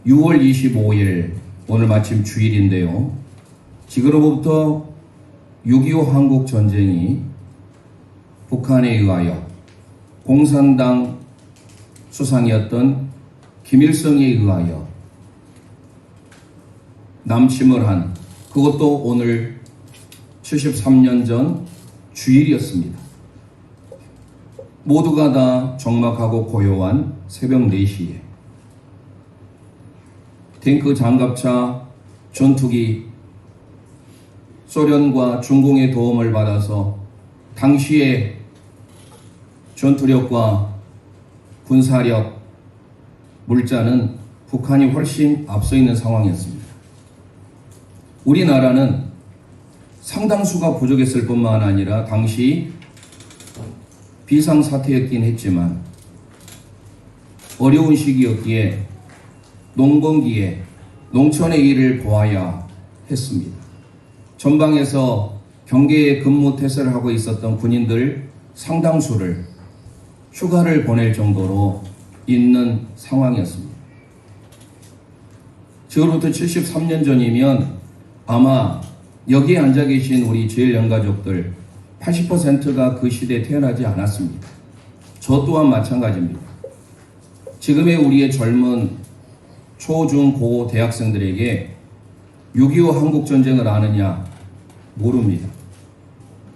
6월 25일 오늘 마침 주일인데요. 지금으로부터 6.25 한국 전쟁이 북한에 의하여 공산당 수상이었던 김일성에 의하여 남침을 한, 그것도 오늘 73년 전 주일이었습니다. 모두가 다 적막하고 고요한 새벽 4시에 탱크, 장갑차, 전투기, 소련과 중공의 도움을 받아서 당시의 전투력과 군사력, 물자는 북한이 훨씬 앞서 있는 상황이었습니다. 우리나라는 상당수가 부족했을 뿐만 아니라 당시 비상사태였긴 했지만 어려운 시기였기에 농번기에 농촌의 일을 보아야 했습니다. 전방에서 경계에 근무 태세를 하고 있었던 군인들 상당수를 휴가를 보낼 정도로 있는 상황이었습니다. 지금부터 73년 전이면 아마 여기에 앉아 계신 우리 제1연가족들 80%가 그 시대에 태어나지 않았습니다. 저 또한 마찬가지입니다. 지금의 우리의 젊은 초, 중, 고 대학생들에게 6.25 한국전쟁을 아느냐? 모릅니다.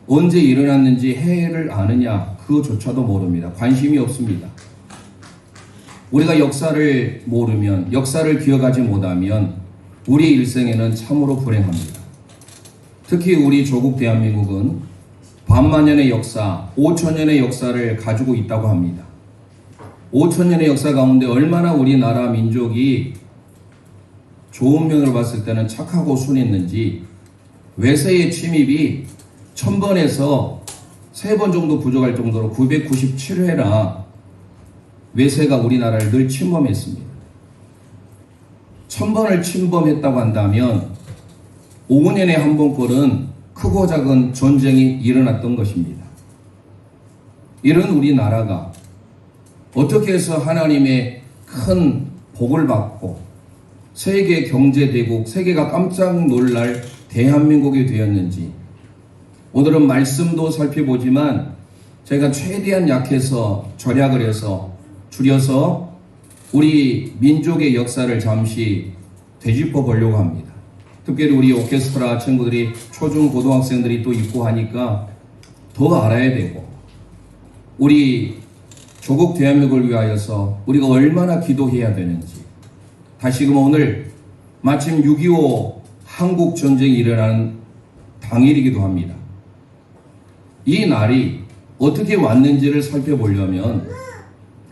언제 일어났는지 해를 아느냐? 그거조차도 모릅니다. 관심이 없습니다. 우리가 역사를 모르면, 역사를 기억하지 못하면 우리의 일생에는 참으로 불행합니다. 특히 우리 조국 대한민국은 반만년의 역사, 5천년의 역사를 가지고 있다고 합니다. 5천년의 역사 가운데 얼마나 우리나라 민족이 좋은 면으로 봤을 때는 착하고 순했는지, 외세의 침입이 1000번에서 3번 정도 부족할 정도로 997회나 외세가 우리나라를 늘 침범했습니다. 1000번을 침범했다고 한다면 5년에 한 번꼴은 크고 작은 전쟁이 일어났던 것입니다. 이런 우리나라가 어떻게 해서 하나님의 큰 복을 받고 세계 경제대국, 세계가 깜짝 놀랄 대한민국이 되었는지, 오늘은 말씀도 살펴보지만 제가 최대한 약해서 절약을 해서 줄여서 우리 민족의 역사를 잠시 되짚어 보려고 합니다. 특별히 우리 오케스트라 친구들이, 초중 고등학생들이 또 있고 하니까 더 알아야 되고, 우리 조국 대한민국을 위하여서 우리가 얼마나 기도해야 되는지, 다시금 오늘 마침 6.25 한국 전쟁이 일어나는 당일이기도 합니다. 이 날이 어떻게 왔는지를 살펴보려면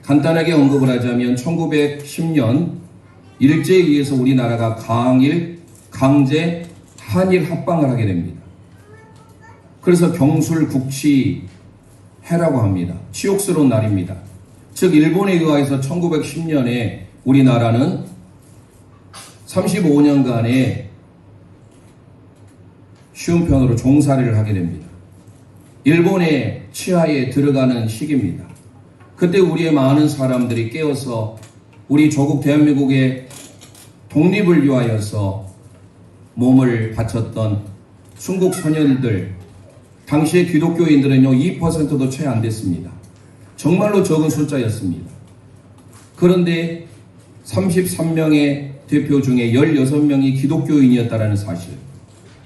간단하게 언급을 하자면 1910년 일제에 의해서 우리나라가 강제 한일 합방을 하게 됩니다. 그래서 경술국치해라고 합니다. 치욕스러운 날입니다. 즉 일본에 의해서 1910년에 우리나라는 35년간의 쉬운 편으로 종살이를 하게 됩니다. 일본의 치하에 들어가는 시기입니다. 그때 우리의 많은 사람들이 깨어서 우리 조국 대한민국의 독립을 위하여서 몸을 바쳤던 순국 소년들, 당시의 기독교인들은요 2%도 채 안 됐습니다. 정말로 적은 숫자였습니다. 그런데 33명의 대표 중에 16명이 기독교인이었다는 사실.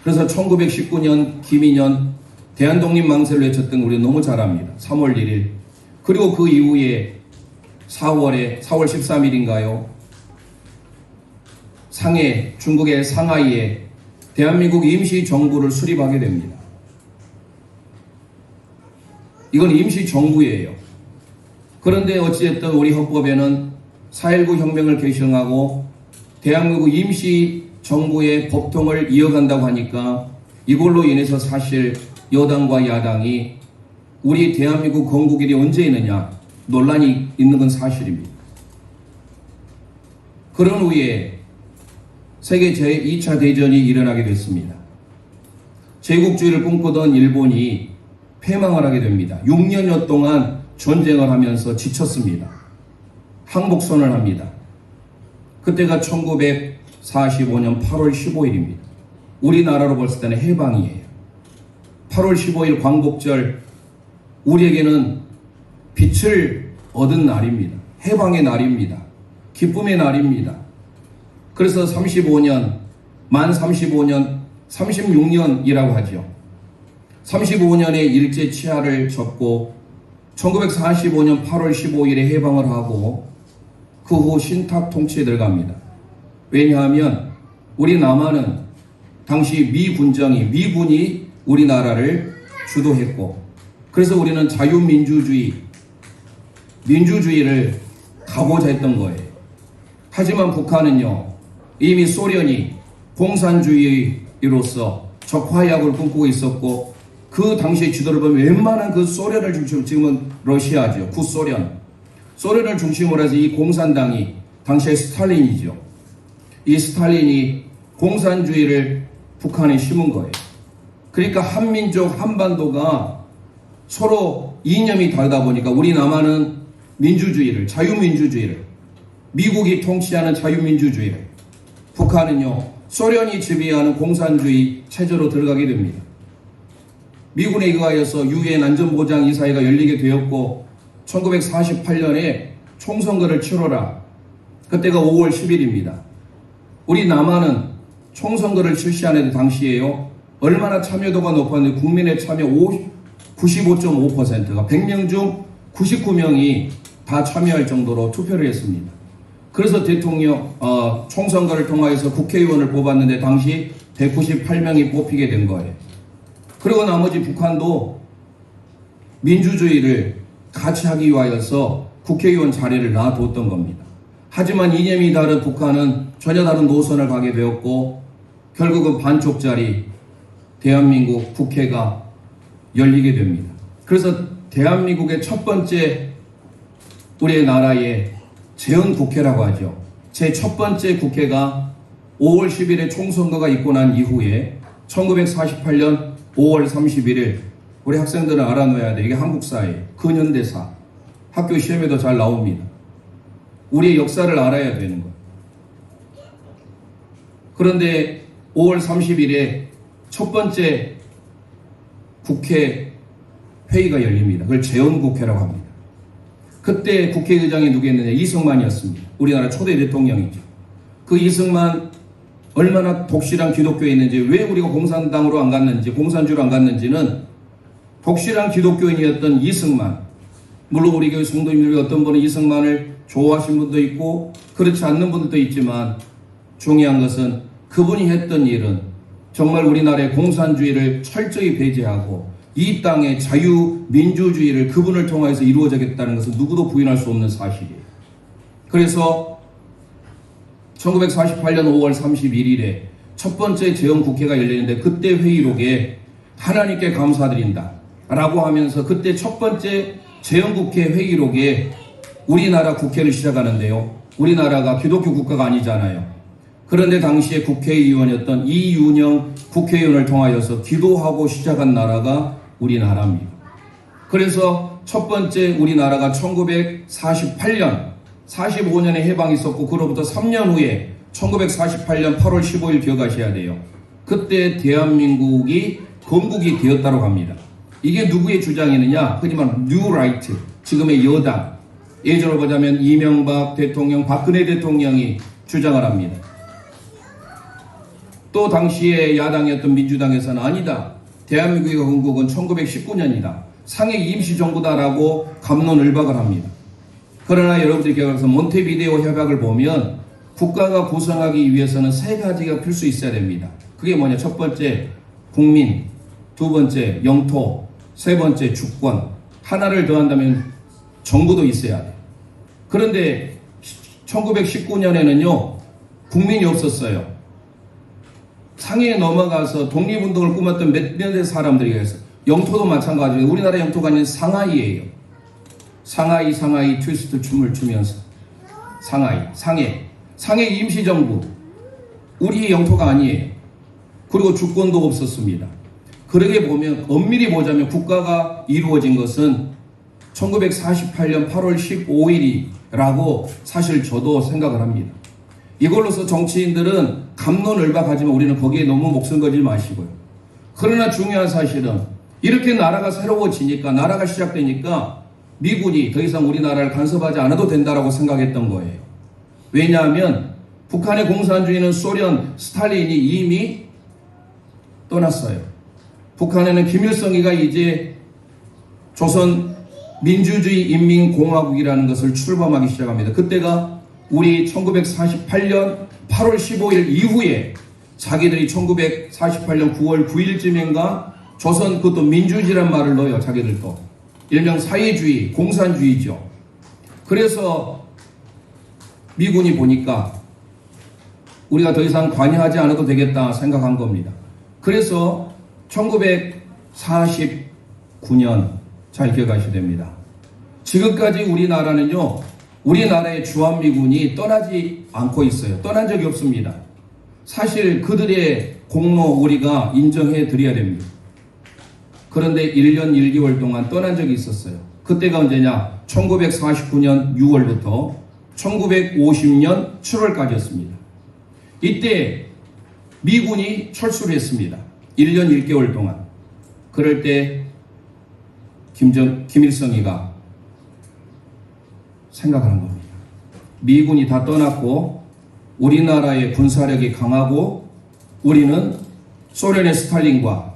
그래서 1919년 김인현 대한독립망세를 외쳤던 거 우리 너무 잘 압니다. 3월 1일. 그리고 그 이후에 4월 13일인가요? 중국의 상하이에 대한민국 임시정부를 수립하게 됩니다. 이건 임시정부예요. 그런데 어찌됐든 우리 헌법에는 4.19 혁명을 개정하고 대한민국 임시정부의 법통을 이어간다고 하니까 이걸로 인해서 사실 여당과 야당이 우리 대한민국 건국일이 언제 있느냐 논란이 있는 건 사실입니다. 그런 후에 세계 제2차 대전이 일어나게 됐습니다. 제국주의를 꿈꾸던 일본이 패망을 하게 됩니다. 6년여 동안 전쟁을 하면서 지쳤습니다. 항복선을 합니다. 그때가 1945년 8월 15일입니다. 우리나라로 봤을 때는 해방이에요. 8월 15일 광복절, 우리에게는 빛을 얻은 날입니다. 해방의 날입니다. 기쁨의 날입니다. 그래서 35년, 만 35년, 36년이라고 하죠. 35년의 일제 치하를 접고 1945년 8월 15일에 해방을 하고 그 후 신탁 통치에 들어갑니다. 왜냐하면 우리 남한은 당시 미군이 우리나라를 주도했고, 그래서 우리는 민주주의를 가고자 했던 거예요. 하지만 북한은요, 이미 소련이 공산주의로서 적화약을 꿈꾸고 있었고, 그 당시의 지도를 보면 웬만한 그 소련을 중심으로, 지금은 러시아죠. 소련을 중심으로 해서 이 공산당이 당시의 스탈린이죠. 이 스탈린이 공산주의를 북한에 심은 거예요. 그러니까 한민족 한반도가 서로 이념이 다르다 보니까 우리 남한은 자유민주주의를, 미국이 통치하는 자유민주주의를, 북한은요 소련이 지배하는 공산주의 체제로 들어가게 됩니다. 미군에 의하여서 유엔 안전보장이사회가 열리게 되었고 1948년에 총선거를 치러라. 그때가 5월 10일입니다. 우리 남한은 총선거를 실시하는 당시에요. 얼마나 참여도가 높았는데 국민의 참여 95.5%가 100명 중 99명이 다 참여할 정도로 투표를 했습니다. 그래서 총선거를 통하여서 국회의원을 뽑았는데 당시 198명이 뽑히게 된 거예요. 그리고 나머지 북한도 민주주의를 같이 하기 위하여서 국회의원 자리를 놔뒀던 겁니다. 하지만 이념이 다른 북한은 전혀 다른 노선을 가게 되었고 결국은 반쪽짜리 대한민국 국회가 열리게 됩니다. 그래서 대한민국의 첫 번째 우리의 나라의 재헌국회라고 하죠. 제 첫 번째 국회가 5월 10일에 총선거가 있고 난 이후에 1948년 5월 31일, 우리 학생들은 알아놓아야 돼. 이게 한국사예요. 근현대사. 학교 시험에도 잘 나옵니다. 우리의 역사를 알아야 되는 거예요. 그런데 5월 30일에 첫 번째 국회 회의가 열립니다. 그걸 재헌국회라고 합니다. 그때 국회의장이 누구였느냐? 이승만이었습니다. 우리나라 초대 대통령이죠. 그 이승만 얼마나 독실한 기독교에 있는지, 왜 우리가 공산당으로 안 갔는지, 공산주의로 안 갔는지는 독실한 기독교인이었던 이승만, 물론 우리 교회 성도님들 중에 어떤 분은 이승만을 좋아하시는 분도 있고 그렇지 않는 분들도 있지만 중요한 것은 그분이 했던 일은 정말 우리나라의 공산주의를 철저히 배제하고 이 땅의 자유민주주의를 그분을 통해서 이루어지겠다는 것은 누구도 부인할 수 없는 사실이에요. 그래서 1948년 5월 31일에 첫 번째 재헌국회가 열리는데 그때 회의록에 하나님께 감사드린다 라고 하면서 그때 첫 번째 재헌국회 회의록에 우리나라 국회를 시작하는데요. 우리나라가 기독교 국가가 아니잖아요. 그런데 당시에 국회의원이었던 이윤영 국회의원을 통하여서 기도하고 시작한 나라가 우리나라입니다. 그래서 첫 번째 우리나라가 1948년 45년에 해방이 있었고 그로부터 3년 후에 1948년 8월 15일 기억하셔야 돼요. 그때 대한민국이 건국이 되었다고 합니다. 이게 누구의 주장이느냐? 흔히 말하는 뉴라이트, 지금의 여당, 예전으로 보자면 이명박 대통령, 박근혜 대통령이 주장을 합니다. 또 당시에 야당이었던 민주당에서는 아니다, 대한민국의 건국은 1919년이다, 상해 임시정부다라고 갑론을박을 합니다. 그러나 여러분들이 기억해서 몬테비데오 협약을 보면 국가가 구성하기 위해서는 세 가지가 필수 있어야 됩니다. 그게 뭐냐? 첫 번째 국민, 두 번째 영토, 세 번째 주권. 하나를 더한다면 정부도 있어야 돼요. 그런데 1919년에는요 국민이 없었어요. 상해에 넘어가서 독립운동을 꾸몄던 몇몇의 사람들이 있어요. 영토도 마찬가지예요. 우리나라 영토가 아닌 상하이예요. 상하이 트위스트 춤을 추면서 상해 임시정부, 우리의 영토가 아니에요. 그리고 주권도 없었습니다. 그러게 보면 엄밀히 보자면 국가가 이루어진 것은 1948년 8월 15일이라고 사실 저도 생각을 합니다. 이걸로서 정치인들은 갑론을박하지만 우리는 거기에 너무 목숨 걸지 마시고요. 그러나 중요한 사실은 이렇게 나라가 새로워지니까, 나라가 시작되니까 미군이 더 이상 우리나라를 간섭하지 않아도 된다라고 생각했던 거예요. 왜냐하면 북한의 공산주의는 소련 스탈린이 이미 떠났어요. 북한에는 김일성이가 이제 조선 민주주의 인민공화국이라는 것을 출범하기 시작합니다. 그때가 우리 1948년 8월 15일 이후에 자기들이 1948년 9월 9일쯤인가 조선, 그것도 민주주의란 말을 넣어요. 자기들도 일명 사회주의, 공산주의죠. 그래서 미군이 보니까 우리가 더 이상 관여하지 않아도 되겠다 생각한 겁니다. 그래서 1949년 잘 기억하셔야 됩니다. 지금까지 우리나라는요, 우리나라의 주한미군이 떠나지 않고 있어요. 떠난 적이 없습니다. 사실 그들의 공로 우리가 인정해 드려야 됩니다. 그런데 1년 1개월 동안 떠난 적이 있었어요. 그때가 언제냐? 1949년 6월부터 1950년 7월까지였습니다. 이때 미군이 철수를 했습니다. 1년 1개월 동안. 그럴 때 김일성이가 생각을 한 겁니다. 미군이 다 떠났고 우리나라의 군사력이 강하고 우리는 소련의 스탈린과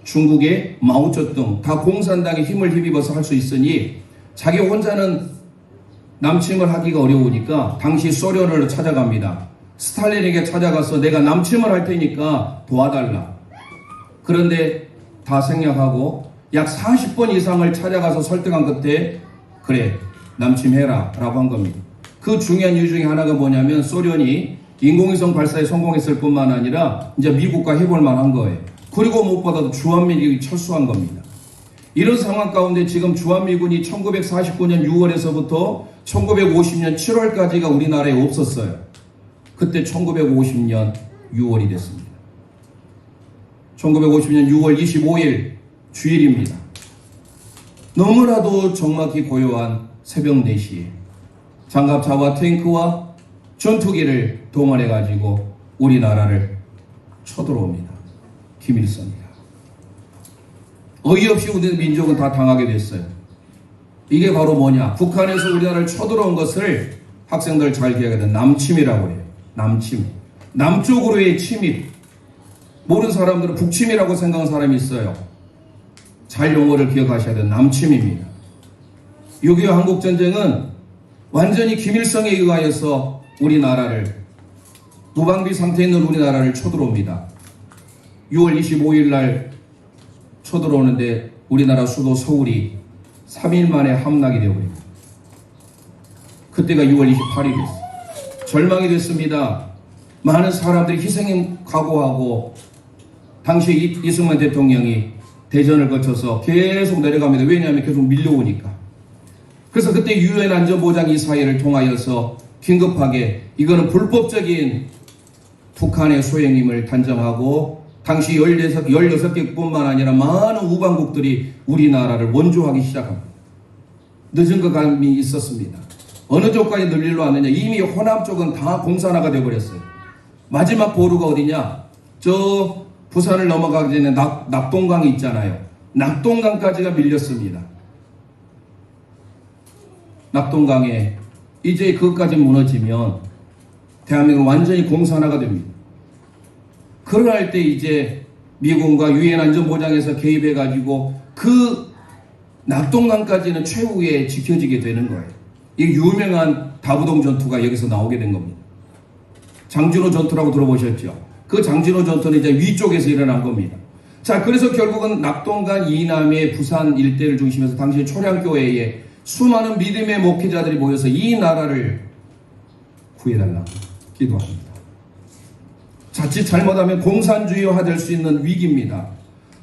중국의 마오쩌둥 다 공산당의 힘을 힘입어서 할 수 있으니 자기 혼자는 남침을 하기가 어려우니까 당시 소련을 찾아갑니다. 스탈린에게 찾아가서 내가 남침을 할 테니까 도와달라. 그런데 다 생략하고 약 40번 이상을 찾아가서 설득한 끝에 그래 남침해라 라고 한 겁니다. 그 중요한 이유 중에 하나가 뭐냐면 소련이 인공위성 발사에 성공했을 뿐만 아니라 이제 미국과 해볼 만한 거예요. 그리고 무엇보다도 주한미군이 철수한 겁니다. 이런 상황 가운데 지금 주한미군이 1949년 6월에서부터 1950년 7월까지가 우리나라에 없었어요. 그때 1950년 6월이 됐습니다. 1950년 6월 25일 주일입니다. 너무나도 적막히 고요한 새벽 4시에 장갑차와 탱크와 전투기를 동원해가지고 우리나라를 쳐들어옵니다. 김일성이가. 어이없이 우리 민족은 다 당하게 됐어요. 이게 바로 뭐냐? 북한에서 우리나라를 쳐들어온 것을 학생들 잘 기억해야 돼. 남침이라고 해요. 남침. 남쪽으로의 침입. 모르는 사람들은 북침이라고 생각하는 사람이 있어요. 잘 용어를 기억하셔야 돼요. 남침입니다. 6.25 한국전쟁은 완전히 김일성에 의하여서 우리나라를, 무방비 상태에 있는 우리나라를 쳐들어옵니다. 6월 25일 날 쳐들어오는데 우리나라 수도 서울이 3일 만에 함락이 되어버립니다. 그때가 6월 28일이었어요. 절망이 됐습니다. 많은 사람들이 희생을 각오하고 당시 이승만 대통령이 대전을 거쳐서 계속 내려갑니다. 왜냐하면 계속 밀려오니까. 그래서 그때 유엔 안전보장이사회를 통하여서 긴급하게 이거는 불법적인 북한의 소행임을 단정하고 당시 16개뿐만 아니라 많은 우방국들이 우리나라를 원조하기 시작합니다. 늦은 것 감이 있었습니다. 어느 쪽까지 늘리러 왔느냐? 이미 호남 쪽은 다 공산화가 되어버렸어요. 마지막 보루가 어디냐? 저 부산을 넘어가기 전에 낙동강이 있잖아요. 낙동강까지가 밀렸습니다. 낙동강에 이제 그것까지 무너지면 대한민국은 완전히 공산화가 됩니다. 그럴 때 이제 미군과 유엔 안전보장에서 개입해가지고 그 낙동강까지는 최후에 지켜지게 되는 거예요. 이 유명한 다부동 전투가 여기서 나오게 된 겁니다. 장진호 전투라고 들어보셨죠? 그 장진호 전투는 이제 위쪽에서 일어난 겁니다. 자, 그래서 결국은 낙동강 이남의 부산 일대를 중심해서 당시 초량교회에 수많은 믿음의 목회자들이 모여서 이 나라를 구해달라고 기도합니다. 자칫 잘못하면 공산주의화 될 수 있는 위기입니다.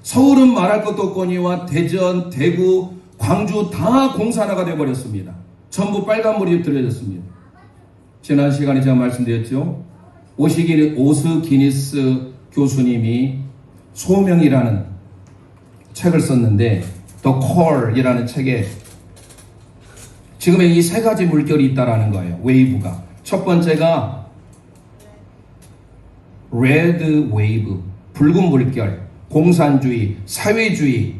서울은 말할 것도 없거니와 대전, 대구, 광주 다 공산화가 되어버렸습니다. 전부 빨간물이 들려졌습니다. 지난 시간에 제가 말씀드렸죠. 오스기니스 교수님이 소명이라는 책을 썼는데 The Core이라는 책에 지금의 이 세 가지 물결이 있다라는 거예요. 웨이브가. 첫 번째가 레드 웨이브, 붉은 물결, 공산주의, 사회주의,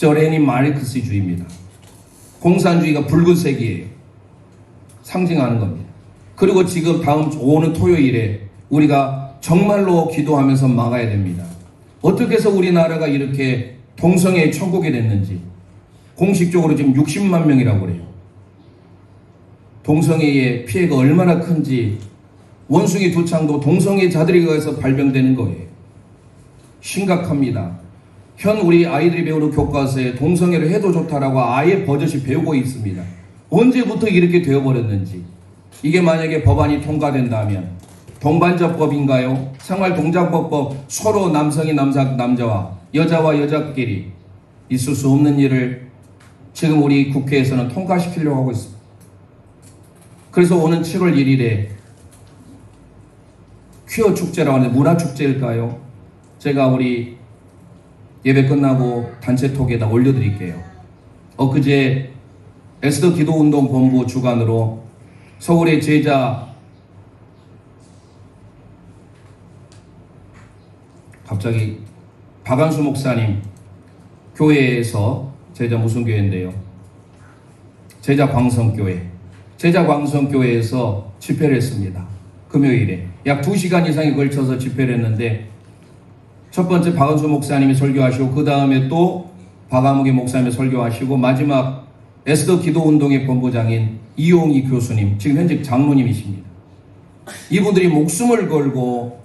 레닌 마르크스주의입니다. 공산주의가 붉은색이에요. 상징하는 겁니다. 그리고 지금 오는 토요일에 우리가 정말로 기도하면서 막아야 됩니다. 어떻게 해서 우리나라가 이렇게 동성애의 천국이 됐는지, 공식적으로 지금 60만 명이라고 그래요. 동성애의 피해가 얼마나 큰지, 원숭이 두창도 동성애자들에 의해서 발병되는 거예요. 심각합니다. 현 우리 아이들이 배우는 교과서에 동성애를 해도 좋다라고 아예 버젓이 배우고 있습니다. 언제부터 이렇게 되어버렸는지. 이게 만약에 법안이 통과된다면 동반자법인가요? 생활동작법 서로 남성이 남자와 여자와 여자끼리 있을 수 없는 일을 지금 우리 국회에서는 통과시키려고 하고 있습니다. 그래서 오는 7월 1일에 퀴어 축제라고 하는데 문화축제일까요? 제가 우리 예배 끝나고 단체톡에다 올려드릴게요. 엊그제 에스더 기도운동본부 주관으로 서울의 제자 갑자기 박한수 목사님 교회에서 제자 무슨 교회인데요? 제자광성교회에서 집회를 했습니다. 금요일에 약 2시간 이상에 걸쳐서 집회를 했는데 첫 번째 박한수 목사님이 설교하시고 그 다음에 또 박아무개 목사님이 설교하시고 마지막 에스더 기도운동의 본부장인 이용희 교수님, 지금 현재 장로님이십니다. 이분들이 목숨을 걸고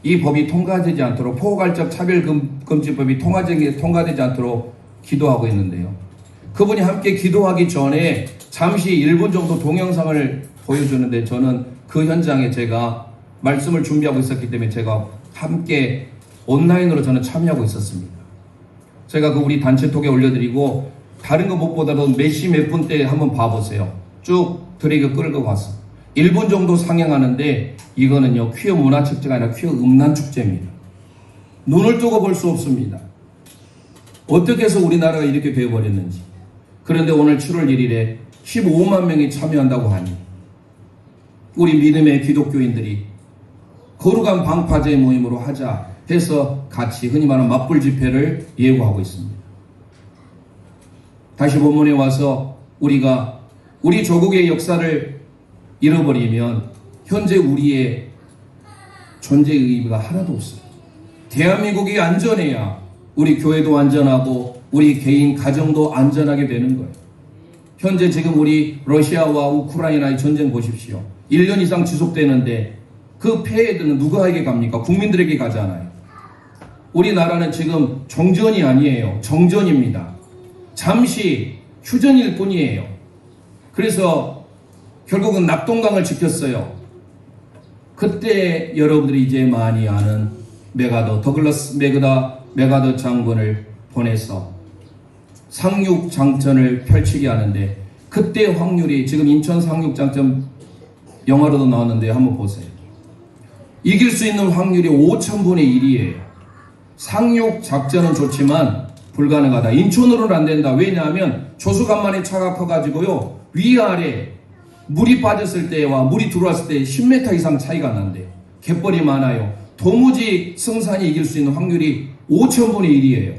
이 법이 통과되지 않도록, 포괄적 차별금지법이 통과되지 않도록 기도하고 있는데요. 그분이 함께 기도하기 전에 잠시 1분 정도 동영상을 보여주는데 저는 그 현장에 제가 말씀을 준비하고 있었기 때문에 제가 함께 온라인으로 저는 참여하고 있었습니다. 제가 그 우리 단체톡에 올려드리고 다른 거 못 보다도 몇 시 몇 분 때 한번 봐보세요. 쭉 드래그 끌고 가서 1분 정도 상영하는데 이거는요 퀴어 문화축제가 아니라 퀴어 음란축제입니다. 눈을 뜨고 볼 수 없습니다. 어떻게 해서 우리나라가 이렇게 되어버렸는지. 그런데 오늘 7월 1일에 15만 명이 참여한다고 하니 우리 믿음의 기독교인들이 거룩한 방파제 모임으로 하자 해서 같이 흔히 말하는 맞불 집회를 예고하고 있습니다. 다시 본문에 와서 우리가 우리 조국의 역사를 잃어버리면 현재 우리의 존재의 의미가 하나도 없어요. 대한민국이 안전해야 우리 교회도 안전하고 우리 개인 가정도 안전하게 되는 거예요. 현재 지금 우리 러시아와 우크라이나의 전쟁 보십시오. 1년 이상 지속되는데 그 폐해는 누구에게 갑니까? 국민들에게 가잖아요. 우리나라는 지금 종전이 아니에요. 정전입니다. 잠시 휴전일 뿐이에요. 그래서 결국은 낙동강을 지켰어요. 그때 여러분들이 이제 많이 아는 더글라스 메가더 장군을 보내서 상륙작전을 펼치게 하는데 그때 확률이 지금 인천 상륙작전 영화로도 나왔는데 한번 보세요. 이길 수 있는 확률이 5,000분의 1이에요. 상륙작전은 좋지만 불가능하다. 인천으로는 안 된다. 왜냐하면 조수간만에 차가 커가지고요. 위아래 물이 빠졌을 때와 물이 들어왔을 때 10m 이상 차이가 난대요. 갯벌이 많아요. 도무지 승산이 이길 수 있는 확률이 5,000분의 1이에요.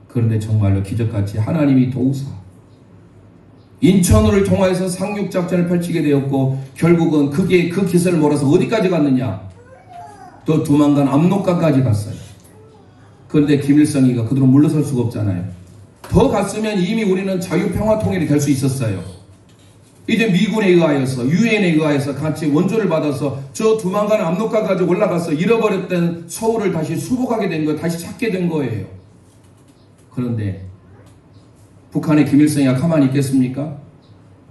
그런데 정말로 기적같이 하나님이 도우사 인천으로 통하여서 상륙작전을 펼치게 되었고 결국은 그게 그 기세를 몰아서 어디까지 갔느냐? 또 두만간 압록강까지 갔어요. 그런데 김일성이가 그대로 물러설 수가 없잖아요. 더 갔으면 이미 우리는 자유평화통일이 될 수 있었어요. 이제 미군에 의하여서 유엔에 의하여서 같이 원조를 받아서 저 두만간 압록강까지 올라가서 잃어버렸던 서울을 다시 수복하게 된 거예요. 다시 찾게 된 거예요. 그런데 북한의 김일성이가 가만히 있겠습니까?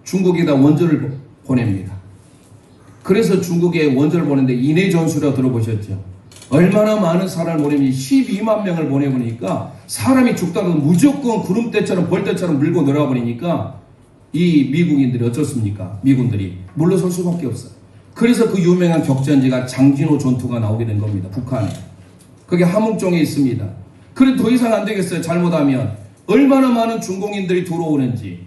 중국에다 원조를 보냅니다. 그래서 중국에 원조를 보내는데 인해 전술이라고 들어보셨죠? 얼마나 많은 사람을 보내면 12만 명을 보내보니까 사람이 죽다가 무조건 구름대처럼 벌떼처럼 물고 내려와버리니까 이 미국인들이 어쩌습니까? 미군들이 물러설 수밖에 없어요. 그래서 그 유명한 격전지가 장진호 전투가 나오게 된 겁니다. 북한에. 그게 함흥종에 있습니다. 그래 더 이상 안 되겠어요. 잘못하면 얼마나 많은 중공인들이 들어오는지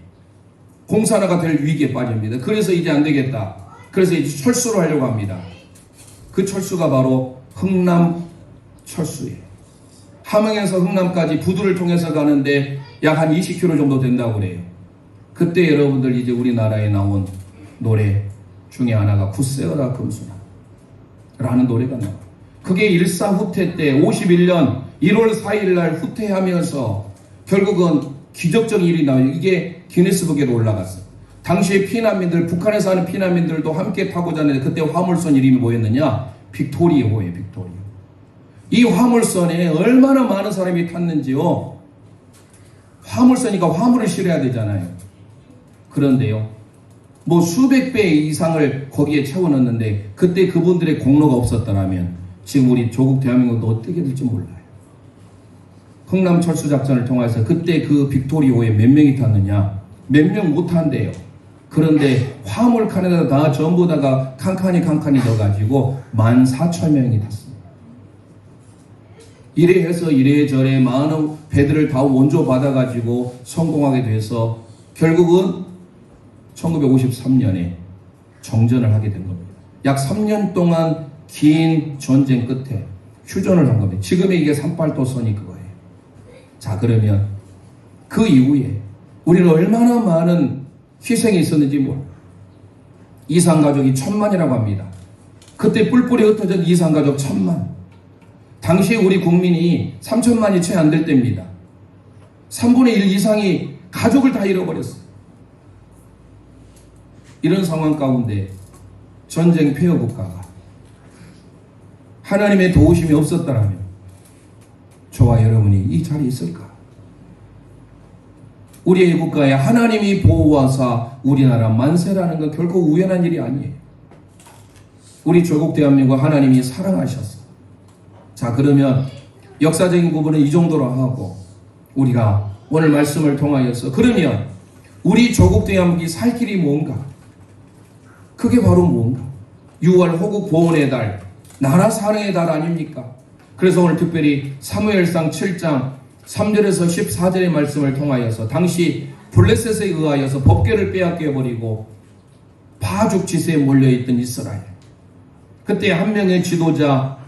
공산화가 될 위기에 빠집니다. 그래서 이제 안 되겠다. 그래서 이제 철수를 하려고 합니다. 그 철수가 바로 흥남 철수예요. 함흥에서 흥남까지 부두를 통해서 가는데 약 한 20km 정도 된다고 그래요. 그때 여러분들 이제 우리나라에 나온 노래 중에 하나가 굳세어라 금수나 라는 노래가 나와요. 그게 일사후퇴 때 51년 1월 4일 날 후퇴하면서 결국은 기적적인 일이 나와요. 이게 기네스북에도 올라갔어요. 당시에 피난민들, 북한에서 하는 피난민들도 함께 타고자 하는데 그때 화물선 이름이 뭐였느냐? 빅토리호예요. 빅토리호. 이 화물선에 얼마나 많은 사람이 탔는지요. 화물선이니까 화물을 실어야 되잖아요. 그런데요, 뭐 수백 배 이상을 거기에 채워넣는데 그때 그분들의 공로가 없었더라면 지금 우리 조국 대한민국도 어떻게 될지 몰라요. 흥남 철수 작전을 통해서 그때 그 빅토리호에 몇 명이 탔느냐? 몇 명 못 탄대요. 그런데 화물 칸에다 다 전부 다가 칸칸이 넣어가지고 14,000명이 탔습니다. 이래 해서 이래저래 많은 배들을 다 원조 받아가지고 성공하게 돼서 결국은 1953년에 정전을 하게 된 겁니다. 약 3년 동안 긴 전쟁 끝에 휴전을 한 겁니다. 지금의 이게 38도선이 그거예요. 자, 그러면 그 이후에 우리는 얼마나 많은 희생이 있었는지 몰라요. 이산가족이 1000만이라고 합니다. 그때 뿔뿔이 흩어진 이산가족 1000만. 당시에 우리 국민이 3000만이 채 안 될 때입니다. 3분의 1 이상이 가족을 다 잃어버렸어요. 이런 상황 가운데 전쟁 폐허 국가가 하나님의 도우심이 없었다면 저와 여러분이 이 자리에 있을까? 우리의 국가에 하나님이 보호하사 우리나라 만세라는 건 결코 우연한 일이 아니에요. 우리 조국 대한민국 하나님이 사랑하셨어. 자, 그러면 역사적인 부분은 이 정도로 하고 우리가 오늘 말씀을 통하여서 그러면 우리 조국 대한민국이 살 길이 뭔가? 그게 바로 뭔가? 6월 호국 보훈의 달, 나라 사랑의 달 아닙니까? 그래서 오늘 특별히 사무엘상 7장 3절에서 14절의 말씀을 통하여서 당시 블레셋에 의하여서 법궤를 빼앗겨버리고 파죽지세에 몰려있던 이스라엘, 그때 한 명의 지도자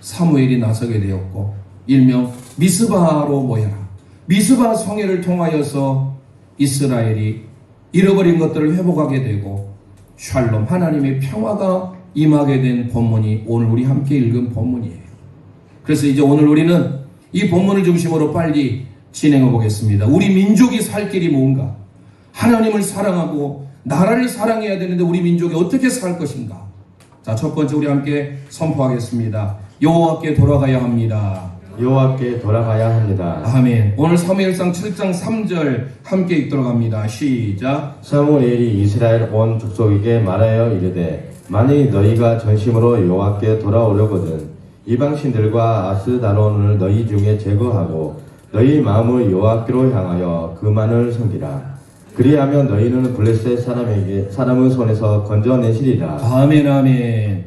사무엘이 나서게 되었고 일명 미스바로 모여라. 미스바 성회를 통하여서 이스라엘이 잃어버린 것들을 회복하게 되고 샬롬, 하나님의 평화가 임하게 된 본문이 오늘 우리 함께 읽은 본문이에요. 그래서 이제 오늘 우리는 이 본문을 중심으로 빨리 진행해 보겠습니다. 우리 민족이 살 길이 뭔가? 하나님을 사랑하고 나라를 사랑해야 되는데 우리 민족이 어떻게 살 것인가? 자, 첫 번째 우리 함께 선포하겠습니다. 여호와께 돌아가야 합니다. 여호와께 돌아가야 합니다. 아멘. 오늘 사무엘상 7장 3절 함께 읽도록 합니다. 시작. 사무엘이 이스라엘 온 족속에게 말하여 이르되 만일 너희가 전심으로 여호와께 돌아오려거든 이방신들과 아스다론을 너희 중에 제거하고 너희 마음을 여호와께로 향하여 그만을 섬기라. 그리하면 너희는 블레셋 사람의 손에서 건져내시리라. 아멘, 아멘.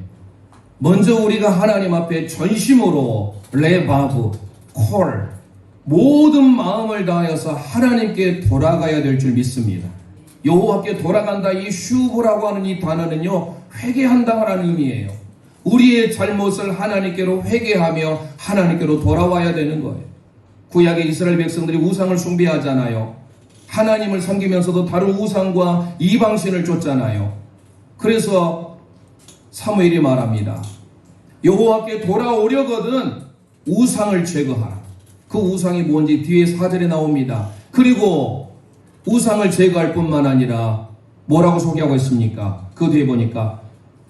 먼저 우리가 하나님 앞에 전심으로 레바브, 콜, 모든 마음을 다하여서 하나님께 돌아가야 될 줄 믿습니다. 여호와께 돌아간다, 이 슈브라고 하는 이 단어는요, 회개한다라는 의미예요. 우리의 잘못을 하나님께로 회개하며 하나님께로 돌아와야 되는 거예요. 구약의 이스라엘 백성들이 우상을 숭배하잖아요. 하나님을 섬기면서도 다른 우상과 이방신을 쫓잖아요. 그래서 사무엘이 말합니다. 여호와께 돌아오려거든 우상을 제거하라. 그 우상이 뭔지 뒤에 4절에 나옵니다. 그리고 우상을 제거할 뿐만 아니라 뭐라고 소개하고 있습니까? 그 뒤에 보니까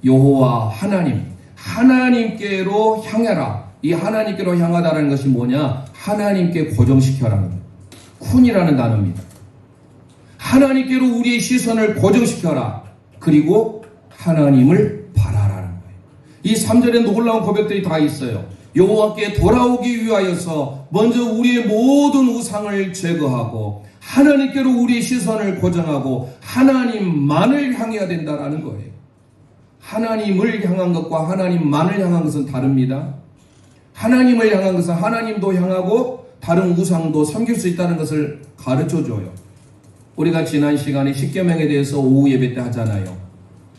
여호와 하나님, 하나님께로 향하라. 이 하나님께로 향하다라는 것이 뭐냐? 하나님께 고정시켜라는 거예요. 쿤이라는 단어입니다. 하나님께로 우리의 시선을 고정시켜라. 그리고 하나님을 바라라는 거예요. 이 3절에 놀라운 고백들이 다 있어요. 여호와께 돌아오기 위하여서 먼저 우리의 모든 우상을 제거하고 하나님께로 우리의 시선을 고정하고 하나님만을 향해야 된다라는 거예요. 하나님을 향한 것과 하나님만을 향한 것은 다릅니다. 하나님을 향한 것은 하나님도 향하고 다른 우상도 섬길 수 있다는 것을 가르쳐줘요. 우리가 지난 시간에 십계명에 대해서 오후 예배 때 하잖아요.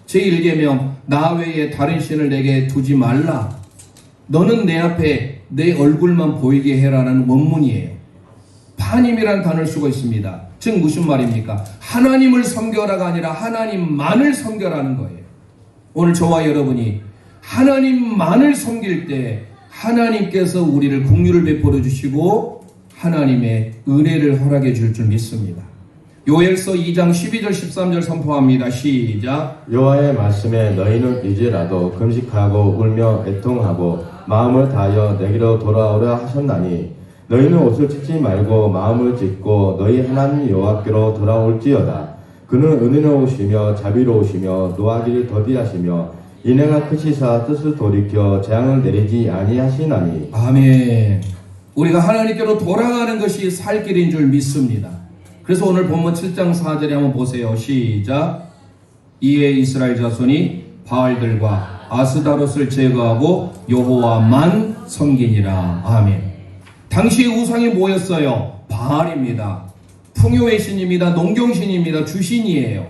제1계명 나 외에 다른 신을 내게 두지 말라. 너는 내 앞에 내 얼굴만 보이게 해라는 원문이에요. 파님이란 단어를 쓰고 있습니다. 즉 무슨 말입니까? 하나님을 섬겨라가 아니라 하나님만을 섬겨라는 거예요. 오늘 저와 여러분이 하나님만을 섬길 때 하나님께서 우리를 긍휼을 베풀어 주시고 하나님의 은혜를 허락해 줄 줄 믿습니다. 요엘서 2장 12절 13절 선포합니다. 시작. 여호와의 말씀에 너희는 이제라도 금식하고 울며 애통하고 마음을 다하여 내게로 돌아오라 하셨나니 너희는 옷을 찢지 말고 마음을 찢고 너희 하나님 여호와께로 돌아올지어다. 그는 은혜로우시며 자비로우시며 노하기를 더디하시며 인애가 크시사 뜻을 돌이켜 재앙을 내리지 아니하시나니. 아멘. 우리가 하나님께로 돌아가는 것이 살 길인 줄 믿습니다. 그래서 오늘 본문 7장 4절에 한번 보세요. 시작. 이에 이스라엘 자손이 바알들과 아스다롯을 제거하고 여호와만 섬기니라. 아멘. 당시의 우상이 뭐였어요? 바알입니다. 풍요의 신입니다. 농경신입니다. 주신이에요.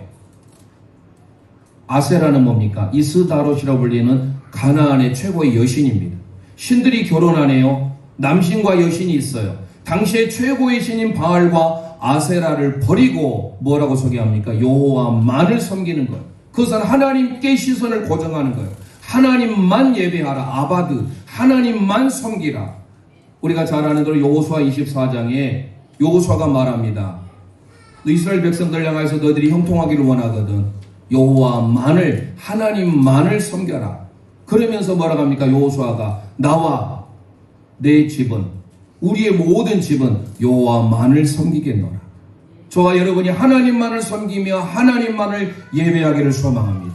아세라는 뭡니까? 이스다롯이라고 불리는 가나안의 최고의 여신입니다. 신들이 결혼하네요. 남신과 여신이 있어요. 당시의 최고의 신인 바알과 아세라를 버리고 뭐라고 소개합니까? 여호와만을 섬기는 거예요. 그것은 하나님께 시선을 고정하는 거예요. 하나님만 예배하라. 아바드. 하나님만 섬기라. 우리가 잘 아는 대로 여호수아 24장에 여호수아가 말합니다. 이스라엘 백성들 향해서 너희들이 형통하기를 원하거든 여호와만을 하나님만을 섬겨라. 그러면서 뭐라고 합니까? 여호수아가 나와 내 집은 우리의 모든 집은 여호와만을 섬기겠노라. 저와 여러분이 하나님만을 섬기며 하나님만을 예배하기를 소망합니다.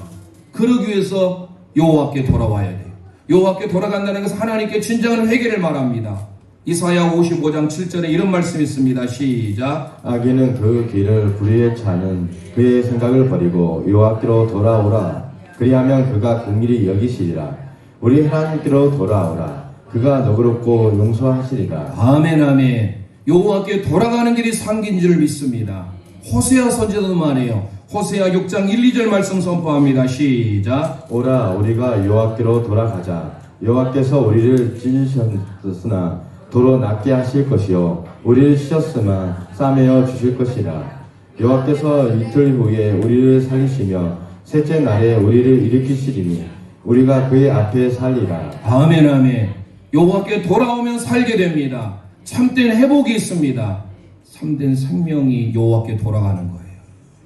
그러기 위해서 여호와께 돌아와야 돼요. 여호와께 돌아간다는 것은 하나님께 진정한 회개를 말합니다. 이사야 55장 7절에 이런 말씀이 있습니다. 시작. 악인은 그 길을 불의에 차는 그의 생각을 버리고 여호와께로 돌아오라. 그리하면 그가 긍휼히 여기시리라. 우리 하나님께로 돌아오라. 그가 너그럽고 용서하시리라. 아멘 아멘. 여호와께 돌아가는 길이 상기인 줄 믿습니다. 호세아 선지자도 말해요. 호세아 6장 1, 2절 말씀 선포합니다. 시작. 오라 우리가 여호와께로 돌아가자. 여호와께서 우리를 찢으셨으나 도로 낫게 하실 것이요 우리를 씻었으면 싸매어 주실 것이라. 여호와께서 이틀 후에 우리를 살리시며 셋째 날에 우리를 일으키시리니 우리가 그의 앞에 살리라. 아멘 아멘. 여호와께 돌아오면 살게 됩니다. 참된 회복이 있습니다. 참된 생명이 여호와께 돌아가는 거예요.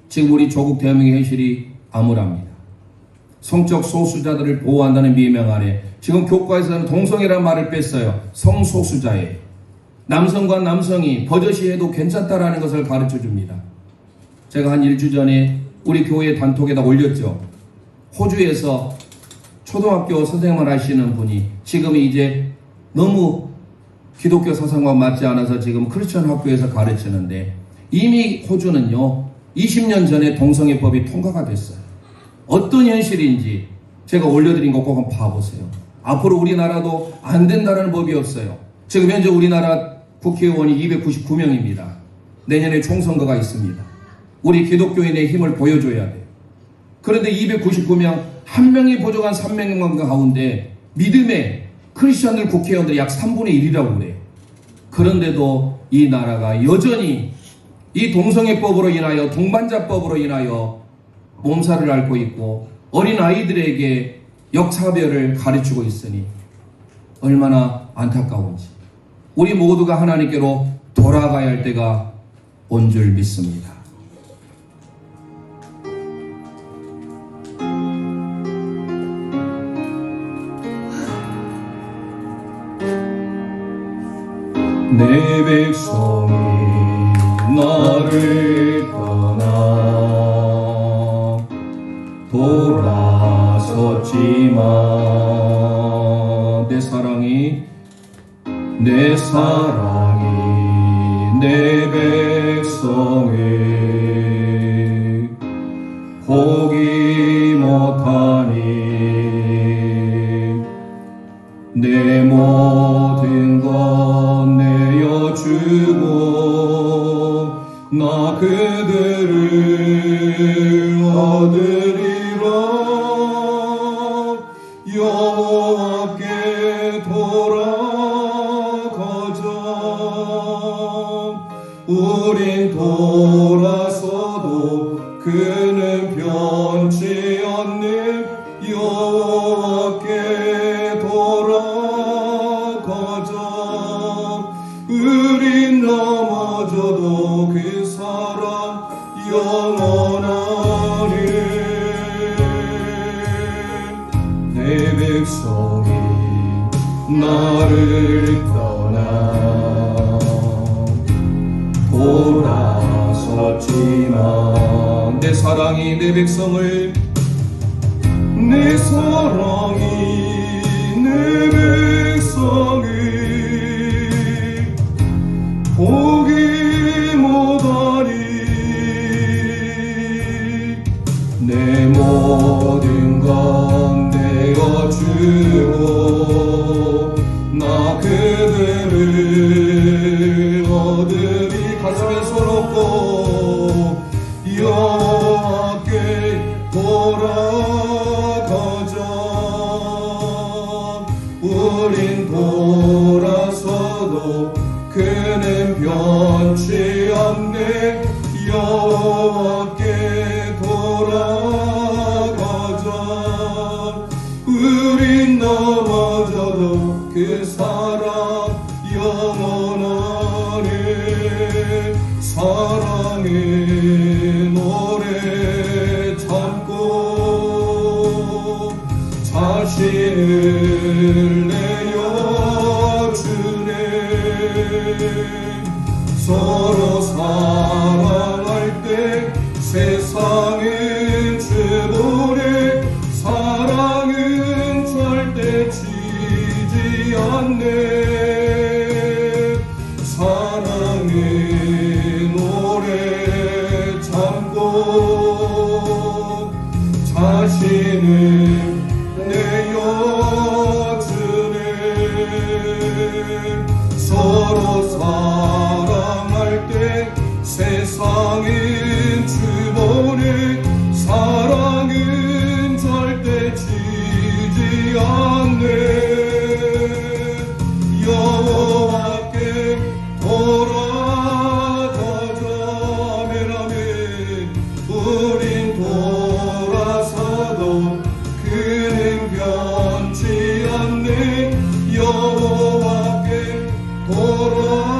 지금 우리 조국 대한민국의 현실이 암울합니다. 성적 소수자들을 보호한다는 미명 아래 지금 교과에서는 동성애라는 말을 뺐어요. 성소수자예요. 남성과 남성이 버젓이 해도 괜찮다라는 것을 가르쳐 줍니다. 제가 한 1주 전에 우리 교회 단톡에다 올렸죠. 호주에서 초등학교 선생님을 하시는 분이 지금 이제 너무 기독교 사상과 맞지 않아서 지금 크리스천 학교에서 가르치는데 이미 호주는요 20년 전에 동성애법이 통과가 됐어요. 어떤 현실인지 제가 올려드린 거 꼭 한번 봐보세요. 앞으로 우리나라도 안 된다는 법이 없어요. 지금 현재 우리나라 국회의원이 299명입니다. 내년에 총선거가 있습니다. 우리 기독교인의 힘을 보여줘야 돼요. 그런데 299명, 한 명이 부족한 300명 가운데 믿음의 크리스천들 국회의원들이 약 3분의 1이라고 그래요. 그런데도 이 나라가 여전히 이 동성애법으로 인하여 동반자법으로 인하여 몸살을 앓고 있고 어린 아이들에게 역차별을 가르치고 있으니 얼마나 안타까운지 우리 모두가 하나님께로 돌아가야 할 때가 온 줄 믿습니다. 내 백성이 나를 떠나 돌아섰지만 내 사랑이 내 백성을 포기 못하니 내 모든 것 내어주고 나 그들을 얻으리라. 여호와께 돌아가자. 우린 돌아서도 그는 변치 않는 여호와께 돌아가자. 우린 넘어져도 그 사랑 영원하리. 내 백성이 나를 떠나 돌아섰지만 내 사랑이 내 백성을 내 사랑이 내 백성을 포기 못하리. 내 모든 것 내어주고 나 그들을 얻으리. 가슴에 손 얹고 여호와께 돌아가자. 우린 돌아서도 그는 변치 않네. 여호와께 돌아가자. 우린 넘어져도 그 사랑 영원하네. 사랑의 노래 참고 자신을 내어주네. 서로 사랑할 때 세상은 주보네. 사랑은 절대 지지 않네. 사랑의 노래 참고 자신을 내어주네. 서로 사랑할 때 세상은 주보네. 사랑은 절대 지지 않네. 여호와께 돌아가자. 아멘. 우린 돌아서도 그는 변치 않네. 여호와께 돌아가자.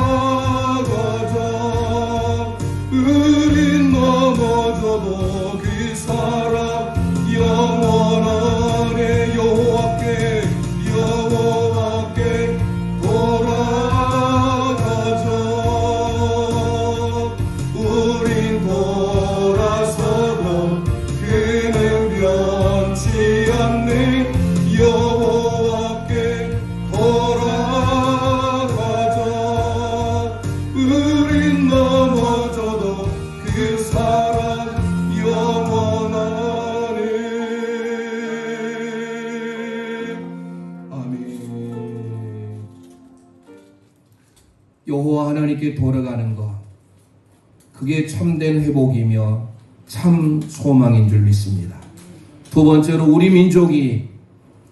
우린 넘어져도 그 사랑 영원하네. 여호와께 돌아가자. 우린 돌아서도 그는 변치 않네. 여호와께 돌아가자. 우린 넘어져도 그 사랑 영원하네. 아멘. 여호와 하나님께 돌아가는 것, 그게 참된 회복이며 참 소망인 줄 믿습니다. 두 번째로 우리 민족이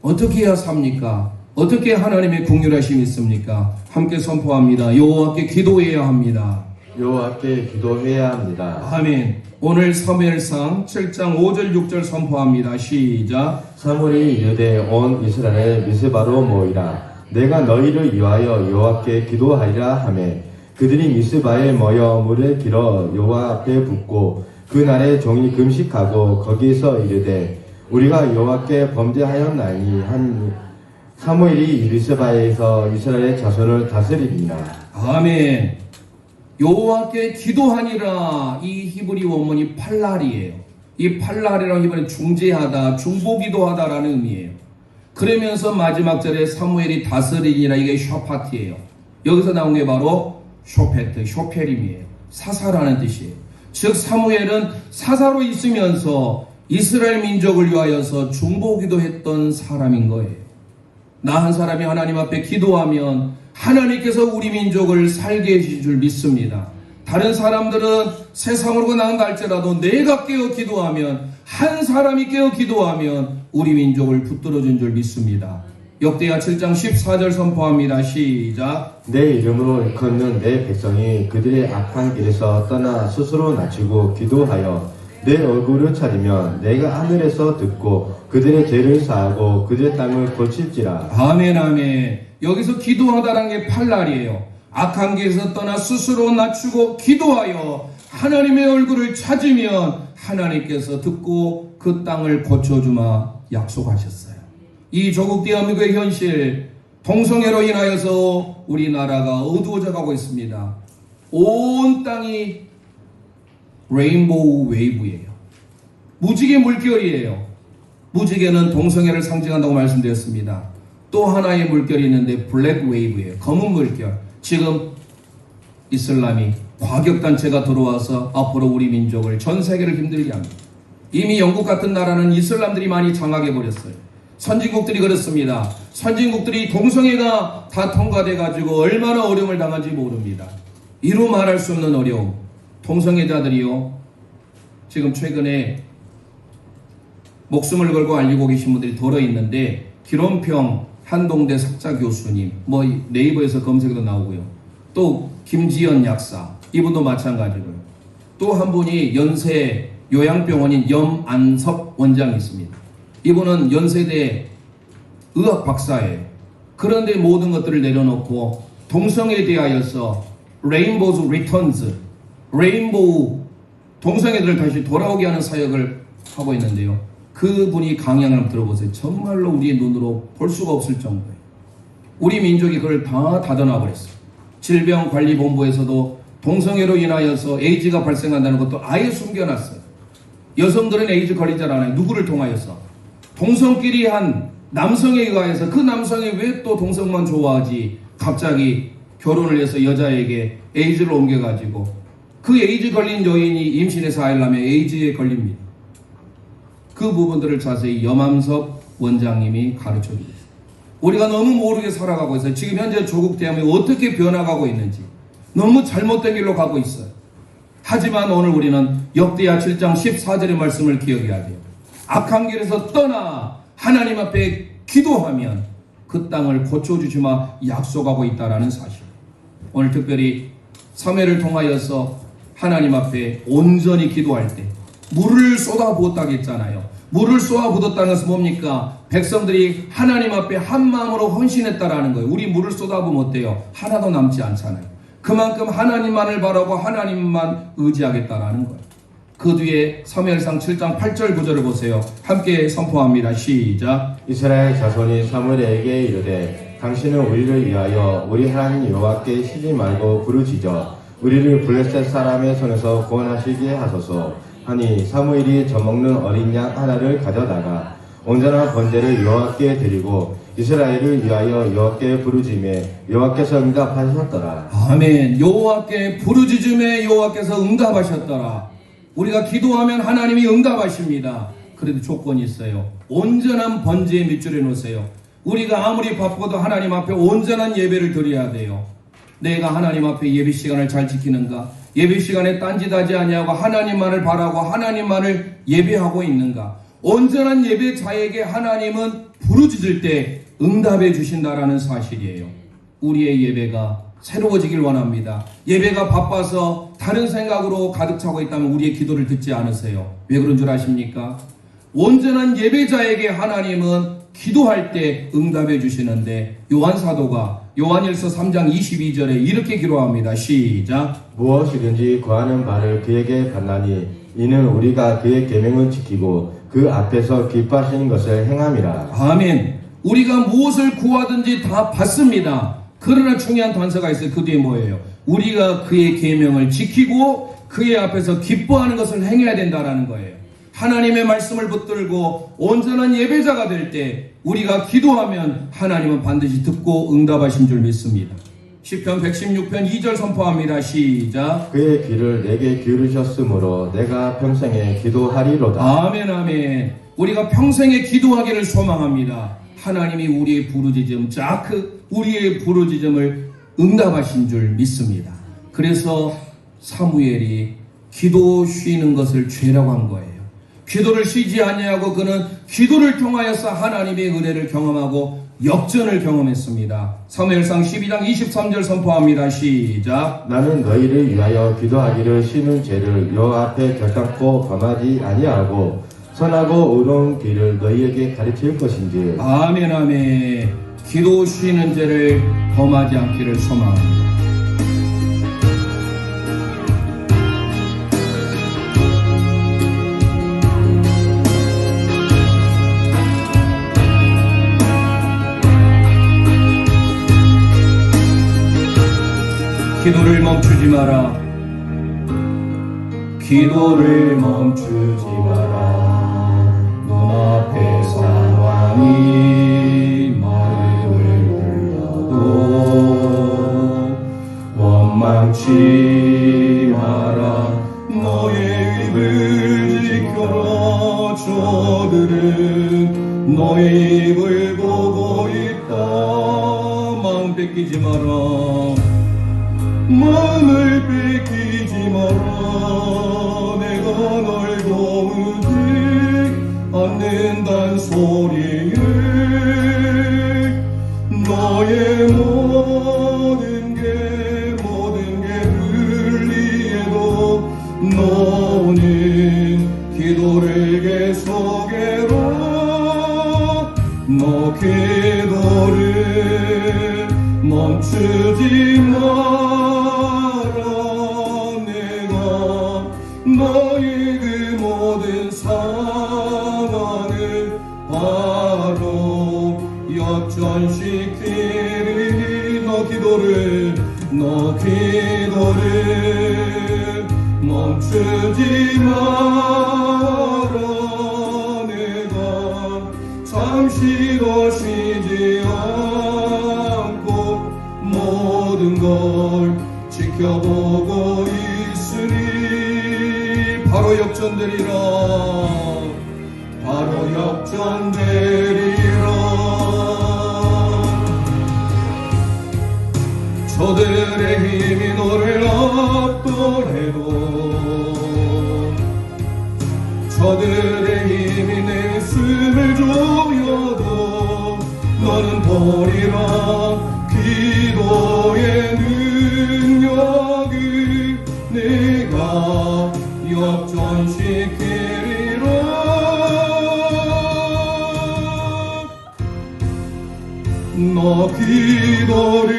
어떻게 해야 삽니까? 어떻게 하나님의 긍휼하심이 있습니까? 함께 선포합니다. 여호와께 기도해야 합니다. 여호와께 기도해야 합니다. 아멘. 오늘 사무엘상 7장 5절 6절 선포합니다. 시작. 사무엘이 이르되 온 이스라엘 미스바로 모이라. 내가 너희를 위하여 여호와께 기도하리라 하매 그들이 미스바에 모여 물에 길어 여호와 앞에 붓고 그날에 종일 금식하고 거기서 이르되 우리가 여호와께 범죄하였나니 한 사무엘이 미스바에서 이스라엘 자손을 다스리리라. 아멘. 여호와께 기도하니라. 이 히브리 원문이 팔랄이에요. 이 팔랄이라는 히브리는 중재하다, 중보기도하다라는 의미예요. 그러면서 마지막 절에 사무엘이 다스리니라, 이게 쇼파트예요. 여기서 나온 게 바로 쇼페트, 쇼페림이에요. 사사라는 뜻이에요. 즉 사무엘은 사사로 있으면서 이스라엘 민족을 위하여서 중보기도했던 사람인 거예요. 나 한 사람이 하나님 앞에 기도하면 하나님께서 우리 민족을 살게 해주실 줄 믿습니다. 다른 사람들은 세상으로 나아갈지라도 내가 깨어 기도하면, 한 사람이 깨어 기도하면 우리 민족을 붙들어준 줄 믿습니다. 역대하 7장 14절 선포합니다. 시작. 내 이름으로 일컫는 내 백성이 그들의 악한 길에서 떠나 스스로 낮추고 기도하여 내 얼굴을 찾으면 내가 하늘에서 듣고 그들의 죄를 사하고 그들의 땅을 고칠지라. 아멘 아멘. 여기서 기도하다라는 게 팔날이에요. 악한 길에서 떠나 스스로 낮추고 기도하여 하나님의 얼굴을 찾으면 하나님께서 듣고 그 땅을 고쳐주마 약속하셨어요. 이 조국 대한민국의 현실, 동성애로 인하여서 우리나라가 어두워져 가고 있습니다. 온 땅이 레인보우 웨이브예요. 무지개 물결이에요. 무지개는 동성애를 상징한다고 말씀드렸습니다. 또 하나의 물결이 있는데 블랙 웨이브예요. 검은 물결. 지금 이슬람이 과격단체가 들어와서 앞으로 우리 민족을 전 세계를 힘들게 합니다. 이미 영국 같은 나라는 이슬람들이 많이 장악해 버렸어요. 선진국들이 그렇습니다. 선진국들이 동성애가 다 통과돼 가지고 얼마나 어려움을 당한지 모릅니다. 이루 말할 수 없는 어려움. 동성애자들이요, 지금 최근에 목숨을 걸고 알리고 계신 분들이 덜어 있는데, 기론평 한동대 석자 교수님, 뭐 네이버에서 검색해도 나오고요. 또 김지연 약사, 이분도 마찬가지고요. 또 한 분이 연세 요양병원인 염안섭 원장이 있습니다. 이분은 연세대 의학 박사예요. 그런데 모든 것들을 내려놓고 동성애에 대하여서 레인보우 리턴즈, 레인보우 동성애들을 다시 돌아오게 하는 사역을 하고 있는데요. 그분이 강연을 한번 들어보세요. 정말로 우리의 눈으로 볼 수가 없을 정도예요. 우리 민족이 그걸 다 닫아놔버렸어요. 질병관리본부에서도 동성애로 인하여서 에이즈가 발생한다는 것도 아예 숨겨놨어요. 여성들은 에이즈 걸리지 않아요. 누구를 통하여서? 동성끼리 한 남성에 의하여서 그 남성이 왜 또 동성만 좋아하지? 갑자기 결혼을 해서 여자에게 에이즈를 옮겨가지고 그 에이즈 걸린 여인이 임신해서 아이를 낳으면 에이즈에 걸립니다. 그 부분들을 자세히 염암섭 원장님이 가르쳐 주고 있어요. 우리가 너무 모르게 살아가고 있어요. 지금 현재 조국 대한민국 어떻게 변화가고 있는지 너무 잘못된 길로 가고 있어요. 하지만 오늘 우리는 역대하 7장 14절의 말씀을 기억해야 돼요. 악한 길에서 떠나 하나님 앞에 기도하면 그 땅을 고쳐주시마 약속하고 있다라는 사실. 오늘 특별히 사무엘을 통하여서 하나님 앞에 온전히 기도할 때 물을 쏟아부었다고 했잖아요. 물을 쏟아부었다는 것은 뭡니까? 백성들이 하나님 앞에 한 마음으로 헌신했다라는 거예요. 우리 물을 쏟아부으면 어때요? 하나도 남지 않잖아요. 그만큼 하나님만을 바라고 하나님만 의지하겠다라는 거예요. 그 뒤에 사무엘상 7장 8절 9절을 보세요. 함께 선포합니다. 시작. 이스라엘 자손이 사무엘에게 이르되 당신은 우리를 위하여 우리 하나님 여호와께 쉬지 말고 부르짖어 우리를 블레셋 사람의 손에서 구원하시게 하소서 하니 사무엘이 젖먹는 어린 양 하나를 가져다가 온전한 번제를 여호와께 드리고 이스라엘을 위하여 여호와께 부르짖매 여호와께서 응답하셨더라. 아멘. 여호와께 부르짖음에 여호와께서 응답하셨더라. 우리가 기도하면 하나님이 응답하십니다. 그래도 조건이 있어요. 온전한 번제에 밑줄에 놓으세요. 우리가 아무리 바빠도 하나님 앞에 온전한 예배를 드려야 돼요. 내가 하나님 앞에 예배 시간을 잘 지키는가? 예배 시간에 딴짓하지 아니하고 하나님만을 바라고 하나님만을 예배하고 있는가? 온전한 예배자에게 하나님은 부르짖을 때 응답해 주신다라는 사실이에요. 우리의 예배가 새로워지길 원합니다. 예배가 바빠서 다른 생각으로 가득 차고 있다면 우리의 기도를 듣지 않으세요. 왜 그런 줄 아십니까? 온전한 예배자에게 하나님은 기도할 때 응답해 주시는데 요한사도가 요한일서 3장 22절에 이렇게 기록합니다. 시작. 무엇이든지 구하는 바를 그에게 받나니 이는 우리가 그의 계명을 지키고 그 앞에서 기뻐하시는 것을 행함이라. 아멘. 우리가 무엇을 구하든지 다 받습니다. 그러나 중요한 단서가 있어요. 그 뒤에 뭐예요? 우리가 그의 계명을 지키고 그의 앞에서 기뻐하는 것을 행해야 된다라는 거예요. 하나님의 말씀을 붙들고 온전한 예배자가 될 때 우리가 기도하면 하나님은 반드시 듣고 응답하신 줄 믿습니다. 시편 116편 2절 선포합니다. 시작. 그의 귀를 내게 기울이셨으므로 내가 평생에 기도하리로다. 아멘 아멘. 우리가 평생에 기도하기를 소망합니다. 하나님이 우리의 부르짖음, 우리의 부르짖음을 응답하신 줄 믿습니다. 그래서 사무엘이 기도 쉬는 것을 죄라고 한 거예요. 기도를 쉬지 아니하고 그는 기도를 통하여서 하나님의 은혜를 경험하고 역전을 경험했습니다. 사무엘상 12장 23절 선포합니다. 시작. 나는 너희를 위하여 기도하기를 쉬는 죄를 여호와 앞에 결단코 범하지 아니하고 선하고 의로운 길을 너희에게 가르칠 것인지. 아멘 아멘. 기도 쉬는 죄를 범하지 않기를 소망합니다. 기도를 멈추지 마라. 기도를 멈추지 마라. 눈앞의 상황이 마음을 불러도 원망치 마라. 너의 입을 지켜라. 저들은 너의 입을 보고 있다. 마음 뺏기지 마라. 마음을 뺏기지 마라. 내가 널 도우지 않는단 소리에 너의 모든 게 불리해도 너는 기도를 계속해라. 너 기도를 멈추지 마라. 내가 너의 그 모든 상황을 바로 역전시키리. 너 기도를 멈추지 마라. 내가 잠시도 쉬지 않고 모든 걸 지켜보고 있으니 바로 역전되리라. 바로 역전되리라. 저들의 힘이 너를 압도해도 저들의 힘이 내 숨을 조여도 너는 보리라. 기도의 능력을 내가 역전시키리라. 너 기도를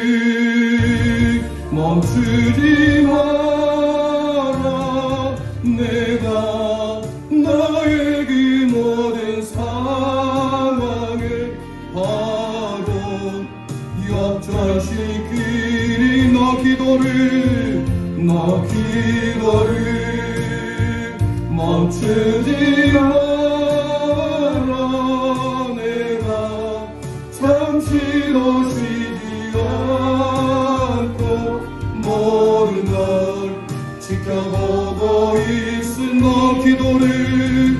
멈추지 마라. 내가 너의 그 모든 상황을 바로 역전시키리. 너 기도를 멈추지 마라. 내가 잠시도 쉬지 않고 모든 걸 지켜보고 있은 너 기도를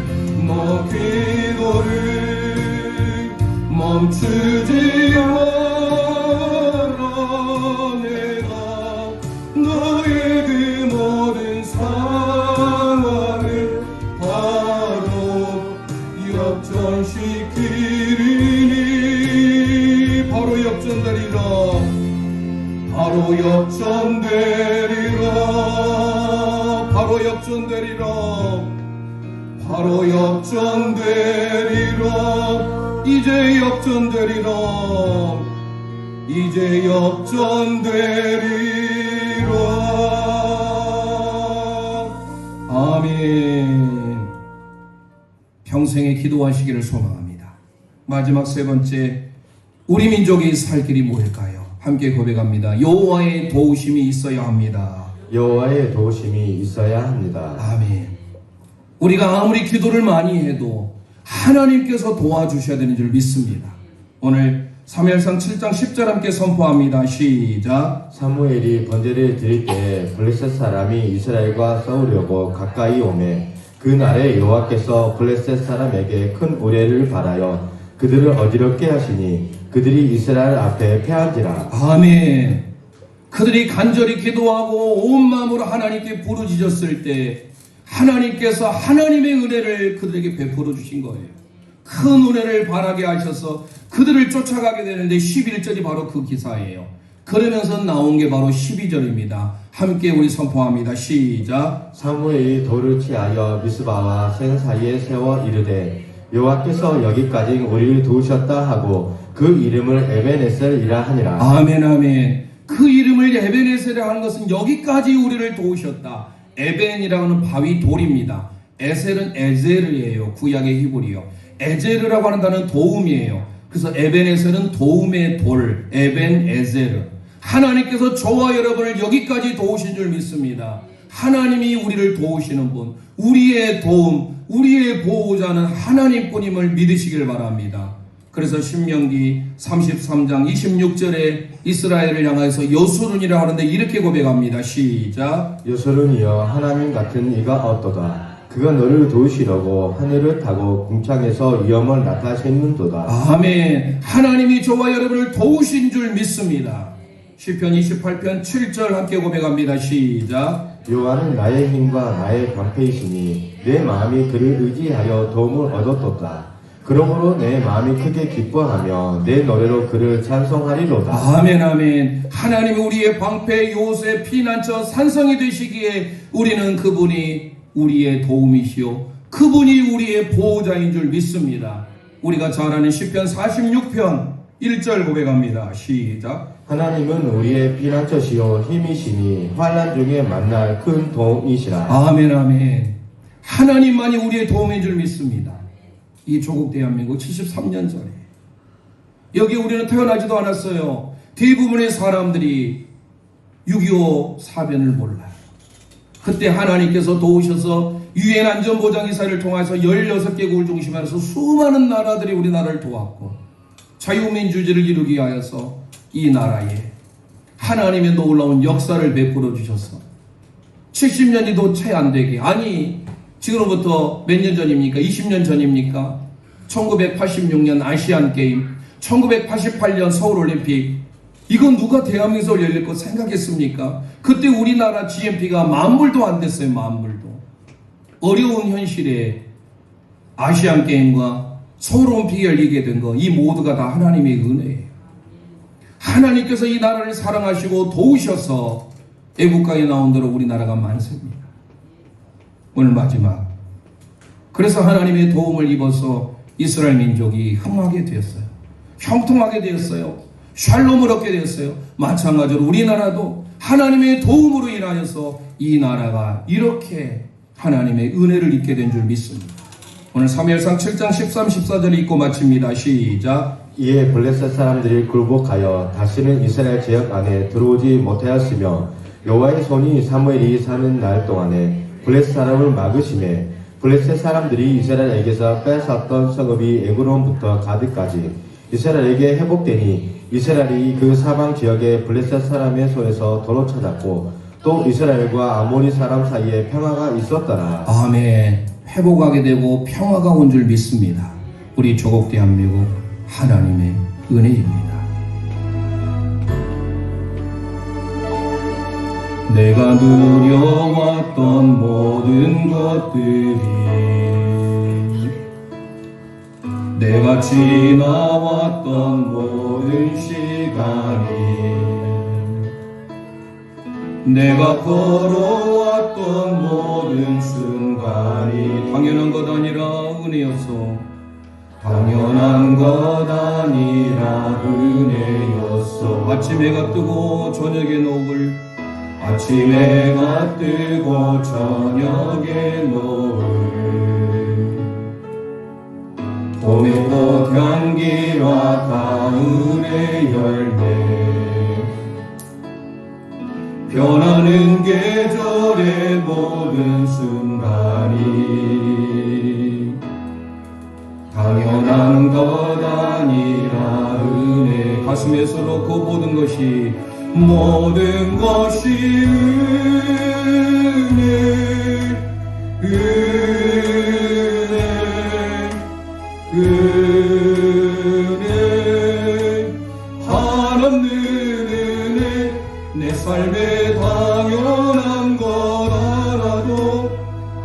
멈추지 마라. 내가 너의 그 모든 상황을 바로 역전시키리니 바로 역전되리라. 바로 역전되리라. 바로 역전되리라. 바로 역전되리라. 이제 역전되리라. 이제 역전되리라. 아멘. 평생에 기도하시기를 소망합니다. 마지막 세 번째, 우리 민족이 살 길이 뭘까요? 함께 고백합니다. 여호와의 도우심이 있어야 합니다. 여호와의 도우심이 있어야 합니다. 아멘. 우리가 아무리 기도를 많이 해도 하나님께서 도와주셔야 되는 줄 믿습니다. 오늘 사무엘상 7장 10절 함께 선포합니다. 시작. 사무엘이 번제를 드릴 때 블레셋 사람이 이스라엘과 싸우려고 가까이 오매 그날에 여호와께서 블레셋 사람에게 큰 우레를 발하여 그들을 어지럽게 하시니 그들이 이스라엘 앞에 패한지라. 아멘. 그들이 간절히 기도하고 온 마음으로 하나님께 부르짖었을 때 하나님께서 하나님의 은혜를 그들에게 베풀어 주신 거예요. 큰 은혜를 바라게 하셔서 그들을 쫓아가게 되는데 11절이 바로 그 기사예요. 그러면서 나온 게 바로 12절입니다. 함께 우리 선포합니다. 시작. 사무엘이 돌을 취하여 미스바와 센 사이에 세워 이르되 여호와께서 여기까지 우리를 도우셨다 하고 그 이름을 에벤에셀이라 하니라. 아멘 아멘. 그 이름을 에벤에셀이라 하는 것은 여기까지 우리를 도우셨다. 에벤이라고 하는 바위 돌입니다. 에셀은 에제르예요. 구약의 히브리요. 에제르라고 하는 단어는 도움이에요. 그래서 에벤에셀은 도움의 돌, 에벤에제르. 하나님께서 저와 여러분을 여기까지 도우신 줄 믿습니다. 하나님이 우리를 도우시는 분, 우리의 도움, 우리의 보호자는 하나님뿐임을 믿으시길 바랍니다. 그래서 신명기 33장 26절에 이스라엘을 향해서 여수론이라고 하는데 이렇게 고백합니다. 시작. 여수론이여 하나님 같은 이가 없도다. 그가 너를 도우시려고 하늘을 타고 궁창에서 위엄을 나타내는도다. 아멘. 하나님이 저와 여러분을 도우신 줄 믿습니다. 시편 28편 7절 함께 고백합니다. 시작. 여호와는 나의 힘과 나의 방패이시니 내 마음이 그를 의지하여 도움을 얻었도다. 그러므로 내 마음이 크게 기뻐하며 내 노래로 그를 찬송하리로다. 아멘 아멘. 하나님이 우리의 방패, 요새, 피난처, 산성이 되시기에 우리는 그분이 우리의 도움이시오, 그분이 우리의 보호자인 줄 믿습니다. 우리가 잘 아는 시편 46편 1절 고백합니다. 시작. 하나님은 우리의 피난처시요 힘이시니 환난 중에 만날 큰 도움이시라. 아멘 아멘. 하나님만이 우리의 도움인 줄 믿습니다. 이 조국 대한민국 73년 전에 여기 우리는 태어나지도 않았어요. 대부분의 사람들이 6.25 사변을 몰라요. 그때 하나님께서 도우셔서 유엔 안전보장이사를 통해서 16개국을 중심으로 해서 수많은 나라들이 우리나라를 도왔고 자유민주주의를 이루기 위하여서 이 나라에 하나님의 놀라운 역사를 베풀어 주셔서 70년이도 채 안 되게, 아니 지금으로부터 몇 년 전입니까? 20년 전입니까? 1986년 아시안게임, 1988년 서울올림픽, 이건 누가 대한민국에서 열릴 거 생각했습니까? 그때 우리나라 GNP가 만불도 안 됐어요. 만불도. 어려운 현실에 아시안게임과 서울올림픽이 열리게 된 거, 이 모두가 다 하나님의 은혜예요. 하나님께서 이 나라를 사랑하시고 도우셔서 애국가에 나온 대로 우리나라가 만세입니다. 오늘 마지막. 그래서 하나님의 도움을 입어서 이스라엘 민족이 흥하게 되었어요. 형통하게 되었어요. 샬롬을 얻게 되었어요. 마찬가지로 우리나라도 하나님의 도움으로 인하여서 이 나라가 이렇게 하나님의 은혜를 입게 된 줄 믿습니다. 오늘 사무엘상 7장 13, 14절 읽고 마칩니다. 시작. 이에 블레셋 사람들이 굴복하여 다시는 이스라엘 지역 안에 들어오지 못하였으며 여호와의 손이 사무엘이 사는 날 동안에 블레셋 사람을 막으심에 블레셋 사람들이 이스라엘에게서 뺏었던 성읍이 에그론부터 가드까지 이스라엘에게 회복되니 이스라엘이 그 사방 지역의 블레셋 사람의 손에서 도로 찾았고 또 이스라엘과 아모리 사람 사이에 평화가 있었더라. 아멘. 회복하게 되고 평화가 온 줄 믿습니다. 우리 조국 대한민국 하나님의 은혜입니다. 내가 누려왔던 모든 것들이, 내가 지나왔던 모든 시간이, 내가 걸어왔던 모든 순간이 당연한 것 아니라 은혜였어. 당연한 것 아니라 은혜였어. 아침 해가 뜨고 저녁에 노을, 아침 해가 뜨고 저녁에 노을, 봄의 꽃 향기와 가을의 열매, 변하는 계절의 모든 순간이 당연한 것 아니라 은혜. 가슴에 서놓고 모든 것이 은혜, 은혜, 하나님의 은혜. 내 삶에 당연한 것 알아도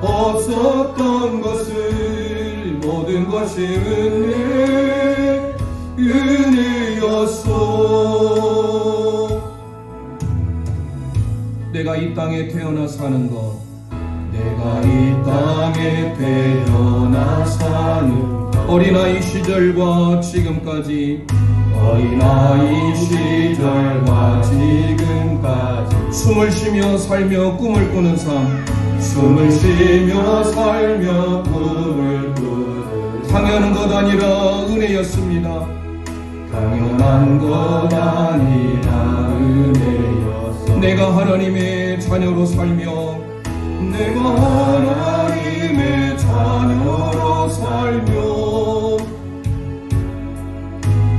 없었던 것을 모든 것이 은혜, 내가 이 땅에 태어나 사는 것, 내가 이 땅에 태어나 사는 어린아이 시절과 지금까지 어린아이 시절과 지금까지 숨을 쉬며 살며 꿈을 꾸는 삶, 숨을 쉬며 살며 꿈을 꾸는 당연한 것 아니라 은혜였습니다. 당연한 것 아니라 은혜였어. 내가 하나님의 자녀로 살며 내가 하나님의 자녀로 살며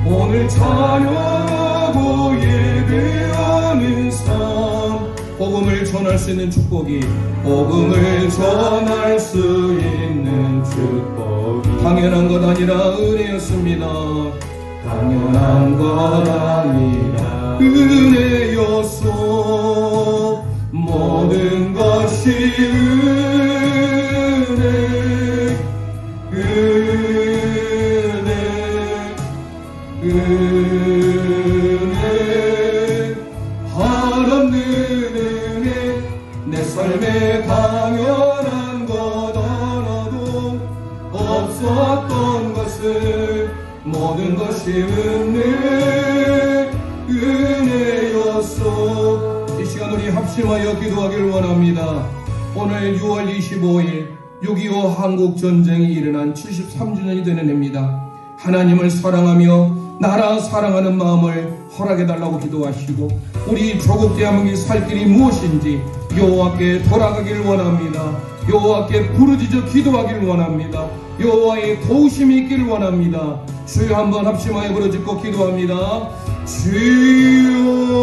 오늘 찬양하고 예배하는 삶, 복음을 전할 수 있는 축복이 복음을 전할 수 있는 축복이 당연한 것 아니라 은혜였습니다. 당연한 것 아니라 은혜였소. 모든 것이 은혜 한없는 은혜 내 삶에 당연한 것 하나도 없었던 것을 모든 것이 은혜였소. 이 시간 우리 합심하여 기도하기를 원합니다. 오늘 6월 25일 6.25 한국전쟁이 일어난 73주년이 되는 해입니다. 하나님을 사랑하며 나라 사랑하는 마음을 허락해달라고 기도하시고 우리 조국 대한민국이 살 길이 무엇인지 여호와께 돌아가기를 원합니다. 여호와께 부르짖어 기도하기를 원합니다. 여호와의 도우심이 있기를 원합니다. 주여 한번 합심하여 부르짖고 기도합니다. 주여